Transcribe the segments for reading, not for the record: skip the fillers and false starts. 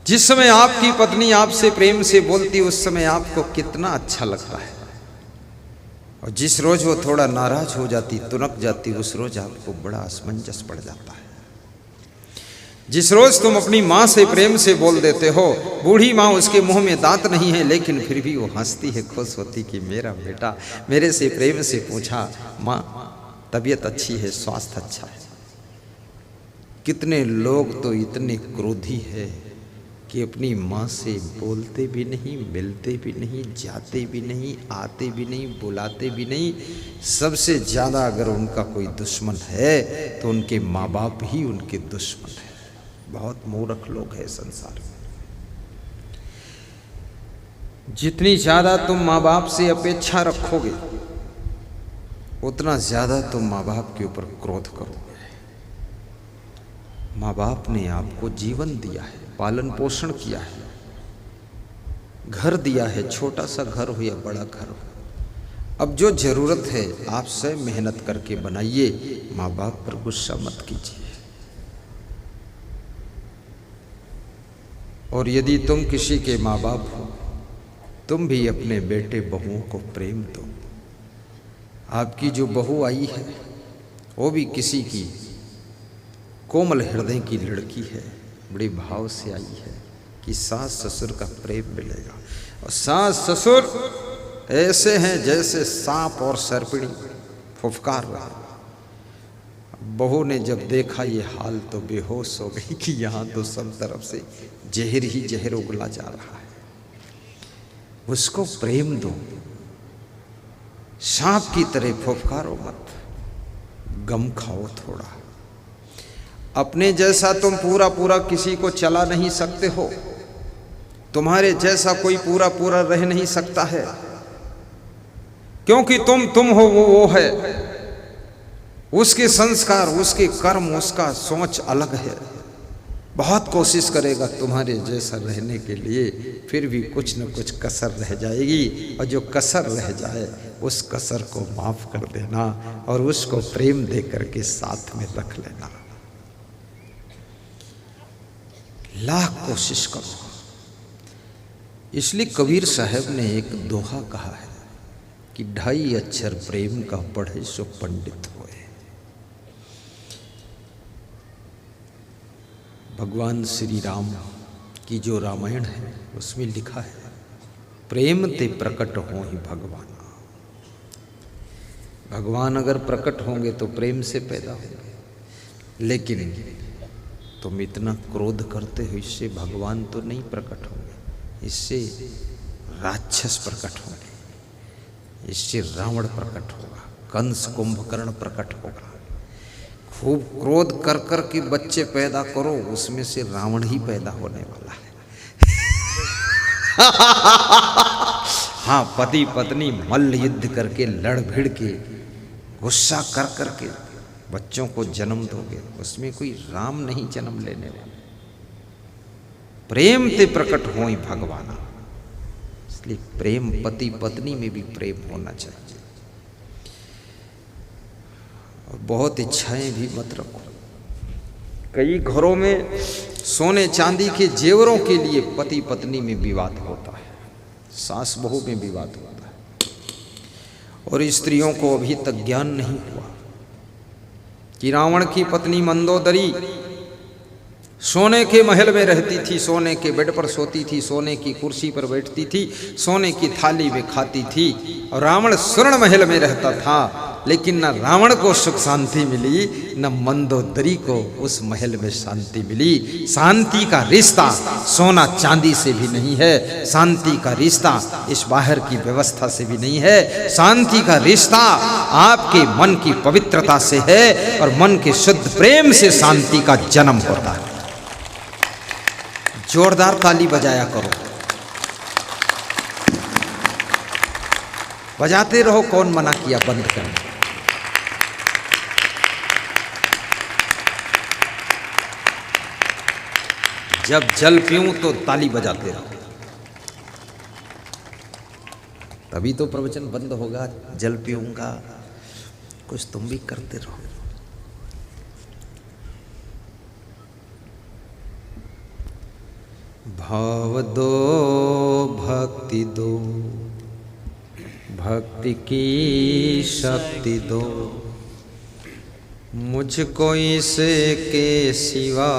जिस समय आपकी पत्नी आपसे प्रेम से बोलती उस समय आपको कितना अच्छा लगता है, और जिस रोज वो थोड़ा नाराज हो जाती, तुनक जाती, उस रोज आपको बड़ा असमंजस पड़ जाता है। जिस रोज तुम अपनी माँ से प्रेम से बोल देते हो, बूढ़ी माँ, उसके मुंह में दांत नहीं है लेकिन फिर भी वो हंसती है, खुश होती कि मेरा बेटा मेरे से प्रेम से पूछा, माँ तबीयत अच्छी है, स्वास्थ्य अच्छा है। कितने लोग तो इतने क्रोधी है कि अपनी माँ से बोलते भी नहीं, मिलते भी नहीं, जाते भी नहीं, आते भी नहीं, बुलाते भी नहीं। सबसे ज़्यादा अगर उनका कोई दुश्मन है तो उनके माँ बाप ही उनके दुश्मन है। बहुत मूर्ख लोग हैं संसार में। जितनी ज़्यादा तुम माँ बाप से अपेक्षा रखोगे उतना ज़्यादा तुम माँ बाप के ऊपर क्रोध करोगे। माँ बाप ने आपको जीवन दिया है, पालन पोषण किया है, घर दिया है, छोटा सा घर हो या बड़ा घर हो। अब जो ज़रूरत है आप स्वयं मेहनत करके बनाइए, माँ बाप पर गुस्सा मत कीजिए। और यदि तुम किसी के माँ बाप हो, तुम भी अपने बेटे बहुओं को प्रेम दो। आपकी जो बहू आई है वो भी किसी की कोमल हृदय की लड़की है, बड़े भाव से आई है कि सास ससुर का प्रेम मिलेगा। और सास ससुर ऐसे हैं जैसे सांप और सर्पिणी फुफकार रहे। बहू ने जब देखा ये हाल तो बेहोश हो गई कि यहाँ तो सब तरफ से जहर ही जहर उगला जा रहा है। उसको प्रेम दो, सांप की तरह फुफकारो मत, गम खाओ थोड़ा। अपने जैसा तुम पूरा पूरा किसी को चला नहीं सकते हो, तुम्हारे जैसा कोई पूरा पूरा रह नहीं सकता है, क्योंकि तुम हो, वो है। उसके संस्कार, उसके कर्म, उसका सोच अलग है। बहुत कोशिश करेगा तुम्हारे जैसा रहने के लिए, फिर भी कुछ न कुछ कसर रह जाएगी, और जो कसर रह जाए उस कसर को माफ कर देना और उसको प्रेम दे करके साथ में रख लेना। लाख कोशिश करो। इसलिए कबीर साहब ने एक दोहा कहा है कि 2.5 अक्षर प्रेम का पढ़े सो पंडित होए। भगवान श्री राम की जो रामायण है उसमें लिखा है, प्रेम ते प्रकट हो ही भगवान। भगवान अगर प्रकट होंगे तो प्रेम से पैदा होंगे, लेकिन तुम इतना क्रोध करते हो, इससे भगवान तो नहीं प्रकट होंगे, इससे राक्षस प्रकट होंगे, इससे रावण प्रकट होगा, कंस कुंभकर्ण प्रकट होगा। खूब क्रोध कर कर के बच्चे पैदा करो, उसमें से रावण ही पैदा होने वाला है। हाँ, पति पत्नी मल्ल युद्ध करके लड़ भिड़ के गुस्सा कर कर के बच्चों को जन्म दोगे, उसमें कोई राम नहीं जन्म लेने वाला। प्रेम ते प्रकट हो ही भगवान। इसलिए प्रेम, पति पत्नी में भी प्रेम होना चाहिए। और बहुत इच्छाएं भी मत रखो। कई घरों में सोने चांदी के जेवरों के लिए पति पत्नी में विवाद होता है, सास बहू में विवाद होता है, और स्त्रियों को अभी तक ज्ञान नहीं हुआ कि रावण की पत्नी मंदोदरी सोने के महल में रहती थी, सोने के बेड पर सोती थी, सोने की कुर्सी पर बैठती थी, सोने की थाली में खाती थी, और रावण स्वर्ण महल में रहता था। लेकिन न रावण को सुख शांति मिली, न मंदोदरी को उस महल में शांति मिली। शांति का रिश्ता सोना चांदी से भी नहीं है, शांति का रिश्ता इस बाहर की व्यवस्था से भी नहीं है। शांति का रिश्ता आपके मन की पवित्रता से है, और मन के शुद्ध प्रेम से शांति का जन्म होता है। जोरदार ताली बजाया करो, बजाते रहो, कौन मना किया बंद करना। जब जल पीऊं तो ताली बजाते रहो, तभी तो प्रवचन बंद होगा। जल पीऊंगा, कुछ तुम भी करते रहो। भाव दो भक्ति दो, भक्ति की शक्ति दो, मुझको इसके सिवा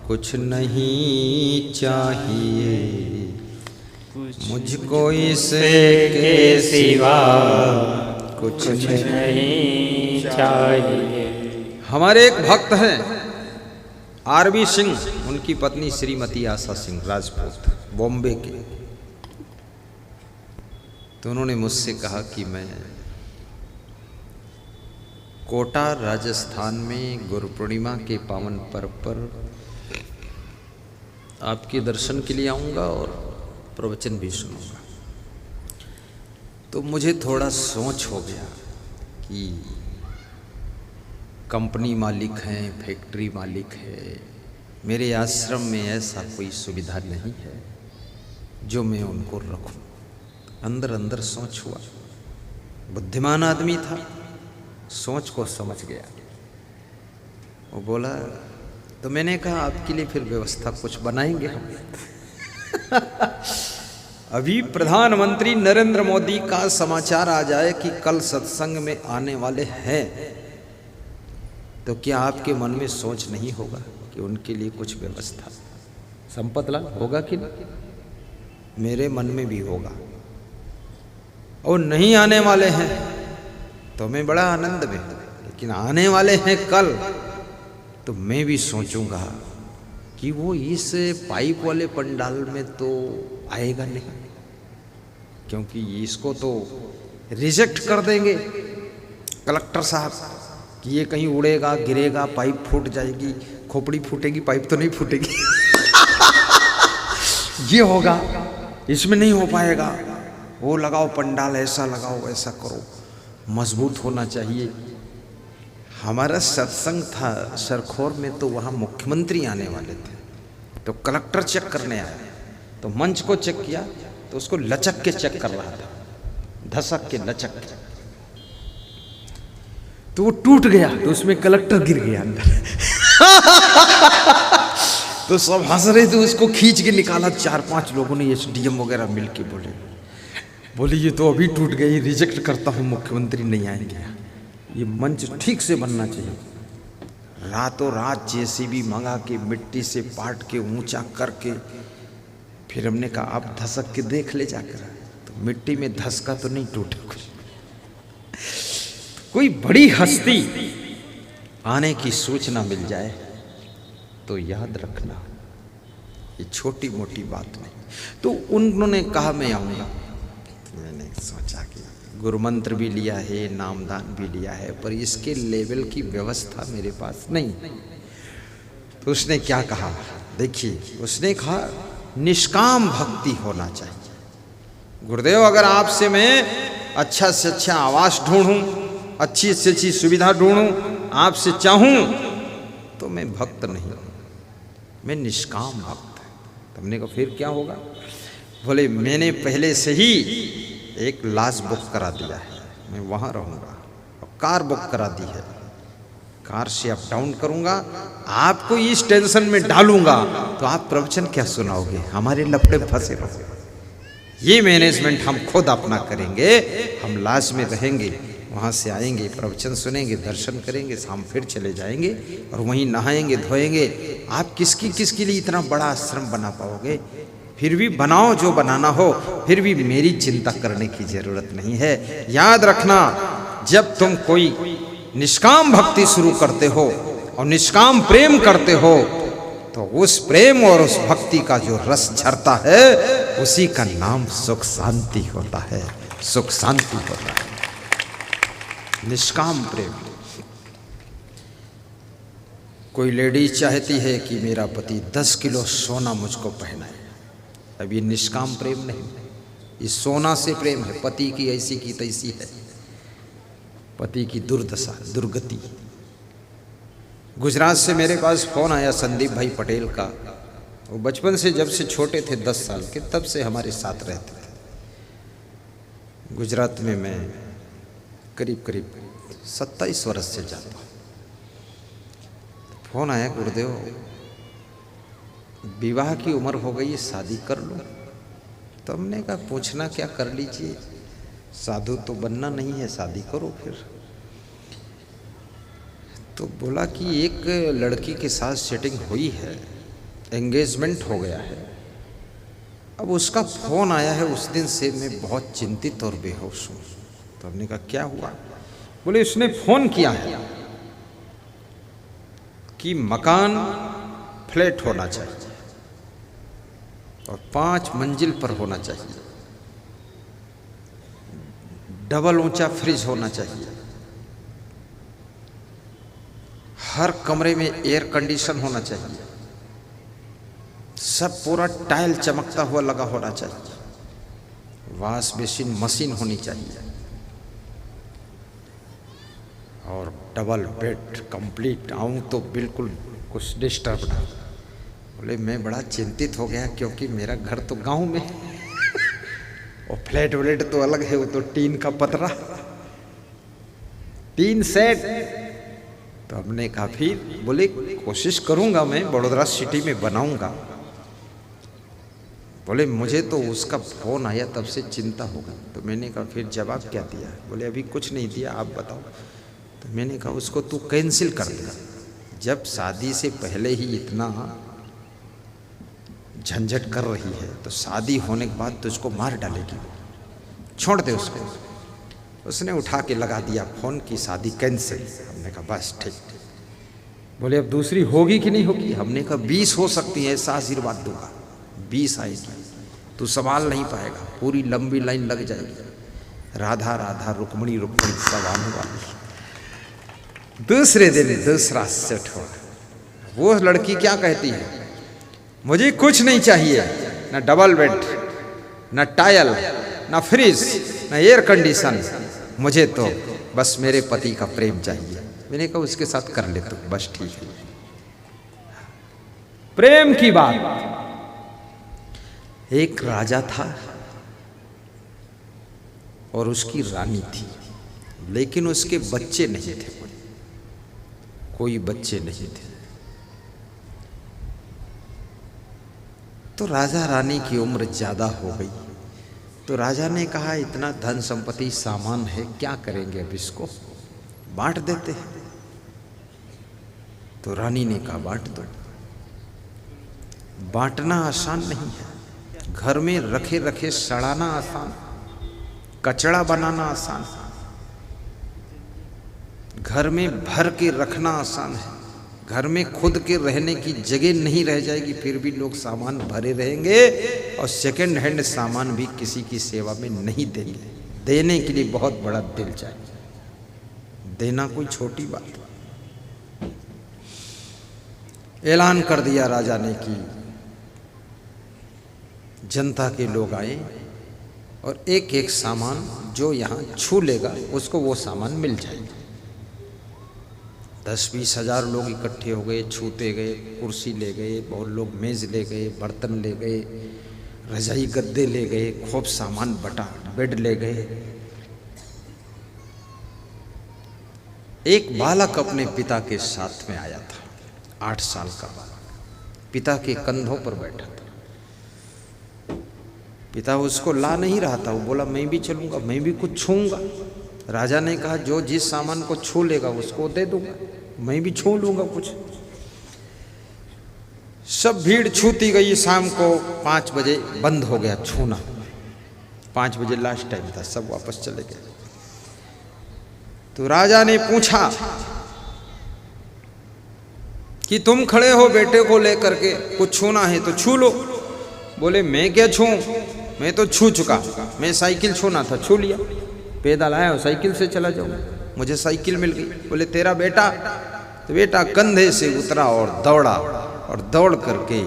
कुछ नहीं चाहिए, मुझको इसके सिवा कुछ नहीं चाहिए। हमारे एक भक्त हैं आरबी सिंह, उनकी पत्नी श्रीमती आशा सिंह राजपूत, बॉम्बे के। तो उन्होंने मुझसे कहा कि मैं कोटा राजस्थान में गुरु पूर्णिमा के पावन पर्व पर आपके दर्शन के लिए आऊँगा और प्रवचन भी सुनूंगा। तो मुझे थोड़ा सोच हो गया कि कंपनी मालिक हैं, फैक्ट्री मालिक है, मेरे आश्रम में ऐसा कोई सुविधा नहीं है जो मैं उनको रखूं। अंदर अंदर सोच हुआ। बुद्धिमान आदमी था, सोच को समझ गया। वो बोला, तो मैंने कहा आपके लिए फिर व्यवस्था कुछ बनाएंगे हम। अभी प्रधानमंत्री नरेंद्र मोदी का समाचार आ जाए कि कल सत्संग में आने वाले हैं, तो क्या आपके मन में सोच नहीं होगा कि उनके लिए कुछ व्यवस्था संपत लाल होगा कि नहीं? मेरे मन में भी होगा। और नहीं आने वाले हैं तो मैं बड़ा आनंद में, लेकिन आने वाले हैं कल, तो मैं भी सोचूंगा कि वो इस पाइप वाले पंडाल में तो आएगा नहीं, क्योंकि इसको तो रिजेक्ट कर देंगे कलेक्टर साहब कि ये कहीं उड़ेगा, गिरेगा, पाइप फूट जाएगी, खोपड़ी फूटेगी, पाइप तो नहीं फूटेगी। ये होगा, इसमें नहीं हो पाएगा। वो लगाओ पंडाल, ऐसा लगाओ, ऐसा करो, मजबूत होना चाहिए। हमारा सत्संग था सरखोर में, तो वहाँ मुख्यमंत्री आने वाले थे, तो कलेक्टर चेक करने आया, तो मंच को चेक किया तो उसको लचक के चेक कर रहा था, धसक के, लचक के, तो वो टूट गया, तो उसमें कलेक्टर गिर गया अंदर। तो सब हंस रहे थे, उसको खींच के निकाला। 4-5 लोगों ने, एसडीएम वगैरह मिलके बोले ये तो अभी टूट गई, रिजेक्ट करता हूँ, मुख्यमंत्री नहीं आएंगे। ये मंच ठीक से बनना चाहिए। रातों रात जेसीबी मंगा के मिट्टी से पाट के ऊंचा करके, फिर हमने कहा आप धसक के देख ले जाकर, तो मिट्टी में धसका तो नहीं टूटे कुछ। कोई बड़ी हस्ती आने की सूचना मिल जाए तो याद रखना, ये छोटी मोटी बात नहीं। तो उन्होंने कहा मैं आऊँगा। तो मैंने सोचा कि गुरु मंत्र भी लिया है, नामदान भी लिया है, पर इसके लेवल की व्यवस्था मेरे पास नहीं। तो उसने क्या कहा, देखिए, उसने कहा निष्काम भक्ति होना चाहिए। गुरुदेव, अगर आपसे मैं अच्छा से अच्छा आवास ढूंढूं, अच्छी से अच्छी सुविधा ढूंढूं, आपसे चाहूं, तो मैं भक्त नहीं, मैं निष्काम भक्त। तुमने कहा फिर क्या होगा? बोले मैंने पहले से ही एक लॉज बुक करा दिया है, मैं वहाँ रहूँगा, और कार बुक करा दी है, कार से अप डाउन करूँगा, आपको इस टेंशन में डालूंगा तो आप प्रवचन क्या सुनाओगे, हमारे लफड़े फंसे रहोगे। ये मैनेजमेंट हम खुद अपना करेंगे, हम लॉज में रहेंगे, वहाँ से आएंगे, प्रवचन सुनेंगे, दर्शन करेंगे, शाम फिर चले जाएंगे और वहीं नहाएंगे धोएंगे। आप किसके लिए इतना बड़ा आश्रम बना पाओगे? फिर भी बनाओ जो बनाना हो, फिर भी मेरी चिंता करने की जरूरत नहीं है। याद रखना, जब तुम कोई निष्काम भक्ति शुरू करते हो और निष्काम प्रेम करते हो, तो उस प्रेम और उस भक्ति का जो रस झरता है, उसी का नाम सुख शांति होता है, सुख शांति होता है, निष्काम प्रेम। कोई लेडीज चाहती है कि मेरा पति 10 किलो सोना मुझको पहनाए, अब ये निष्काम प्रेम नहीं, ये सोना से प्रेम है। पति की ऐसी की तैसी है, पति की दुर्दशा, दुर्गति। गुजरात से मेरे पास फ़ोन आया संदीप भाई पटेल का। वो बचपन से, जब से छोटे थे 10 साल के, तब से हमारे साथ रहते थे। गुजरात में मैं करीब 27 वर्ष से जाता हूँ। फ़ोन आया, गुरुदेव विवाह की उम्र हो गई है, शादी कर लो। तो हमने कहा पूछना क्या, कर लीजिए, साधु तो बनना नहीं है, शादी करो फिर। तो बोला कि एक लड़की के साथ सेटिंग हुई है, एंगेजमेंट हो गया है, अब उसका फोन आया है, उस दिन से मैं बहुत चिंतित और बेहोश हूँ। तो हमने कहा क्या हुआ? बोले उसने फोन किया है कि मकान फ्लैट होना चाहिए और 5 मंजिल पर होना चाहिए, डबल ऊंचा फ्रिज होना चाहिए, हर कमरे में एयर कंडीशन होना चाहिए, सब पूरा टाइल चमकता हुआ लगा होना चाहिए, वॉश बेसिन मशीन होनी चाहिए और डबल बेड कंप्लीट। आऊँ तो बिल्कुल कुछ डिस्टर्ब ना। बोले मैं बड़ा चिंतित हो गया क्योंकि मेरा घर तो गांव में और फ्लैट व्लेट तो अलग है, वो तो टीन का पतरा, 3 सेट। तो हमने कहा फिर? बोले कोशिश करूंगा मैं, बड़ोदरा सिटी में बनाऊंगा। बोले मुझे तो उसका फ़ोन आया तब से चिंता हो गई। तो मैंने कहा फिर जवाब क्या दिया? बोले अभी कुछ नहीं दिया, आप बताओ। तो मैंने कहा उसको तू कैंसिल कर दे, जब शादी से पहले ही इतना झंझट कर रही है तो शादी होने के बाद तो उसको मार डालेगी, छोड़ दे उसको। उसने उठा के लगा दिया फ़ोन की शादी कैंसिल। हमने कहा बस ठीक। बोले अब दूसरी होगी कि नहीं होगी? हमने कहा 20 हो सकती है, ऐसा आशीर्वाद दूंगा, 20 आएगी, तू संभाल नहीं पाएगा, पूरी लंबी लाइन लग जाएगी, राधा राधा रुक्मणी रुक्मणी सब आने वाली। दूसरे दिन दूसरा सेट हो। वो लड़की क्या कहती है? मुझे कुछ नहीं चाहिए, ना डबल बेड, ना टायल, ना फ्रिज, ना एयर कंडीशन, मुझे तो बस मेरे पति का प्रेम चाहिए। मैंने कहा उसके साथ कर ले तो बस ठीक है। प्रेम की बात। एक राजा था और उसकी रानी थी, लेकिन उसके बच्चे नहीं थे, कोई बच्चे नहीं थे। तो राजा रानी की उम्र ज़्यादा हो गई, तो राजा ने कहा इतना धन संपत्ति सामान है, क्या करेंगे, अब इसको बांट देते हैं। तो रानी ने कहा बांट दो। बांटना आसान नहीं है, घर में रखे रखे सड़ाना आसान, कचड़ा बनाना आसान, घर में भर के रखना आसान है। घर में खुद के रहने की जगह नहीं रह जाएगी, फिर भी लोग सामान भरे रहेंगे और सेकंड हैंड सामान भी किसी की सेवा में नहीं देंगे। देने के लिए बहुत बड़ा दिल चाहिए, देना कोई छोटी बात। ऐलान कर दिया राजा ने कि जनता के लोग आए और एक एक सामान जो यहाँ छू लेगा उसको वो सामान मिल जाएगा। 10-20 हजार लोग इकट्ठे हो गए, छूते गए, कुर्सी ले गए, बहुत लोग मेज ले गए, बर्तन ले गए, रजाई गद्दे ले गए, खूब सामान बटा, बेड ले गए। एक बालक अपने पिता के साथ में आया था, 8 साल का बालक, पिता के कंधों पर बैठा था। पिता उसको ला नहीं रहा था, वो बोला मैं भी चलूंगा, मैं भी कुछ छूऊंगा। राजा ने कहा जो जिस सामान को छू लेगा उसको दे दूंगा, मैं भी छू लूंगा कुछ। सब भीड़ छूती गई। शाम को 5 बजे बंद हो गया छूना, 5 बजे लास्ट टाइम था, सब वापस चले गए। तो राजा ने पूछा कि तुम खड़े हो बेटे को लेकर के, कुछ छूना है तो छू लो। बोले मैं क्या छू, मैं तो छू चुका, मैं साइकिल छूना था, छू लिया, पैदल आया और साइकिल से चला जाऊँ, मुझे साइकिल मिल गई। बोले तेरा बेटा? तो बेटा कंधे से उतरा और दौड़ा और दौड़ करके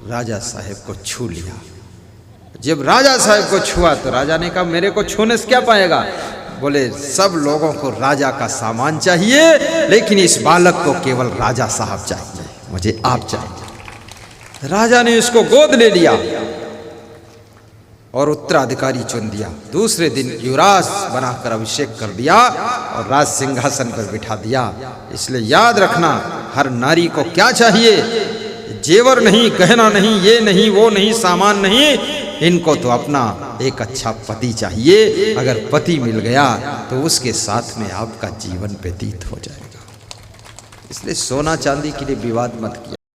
राजा साहब को छू लिया। जब राजा साहब को छुआ तो राजा ने कहा मेरे को छूने से क्या पाएगा? बोले सब लोगों को राजा का सामान चाहिए, लेकिन इस बालक को केवल राजा साहब चाहिए, मुझे आप चाहिए। राजा ने इसको गोद ले लिया और उत्तराधिकारी चुन दिया। दूसरे दिन युवराज बनाकर अभिषेक कर दिया और राज सिंहासन पर बिठा दिया। इसलिए याद रखना, हर नारी को क्या चाहिए? जेवर नहीं, गहना नहीं, ये नहीं, वो नहीं, सामान नहीं, इनको तो अपना एक अच्छा पति चाहिए। अगर पति मिल गया तो उसके साथ में आपका जीवन व्यतीत हो जाएगा। इसलिए सोना चांदी के लिए विवाद मत किया।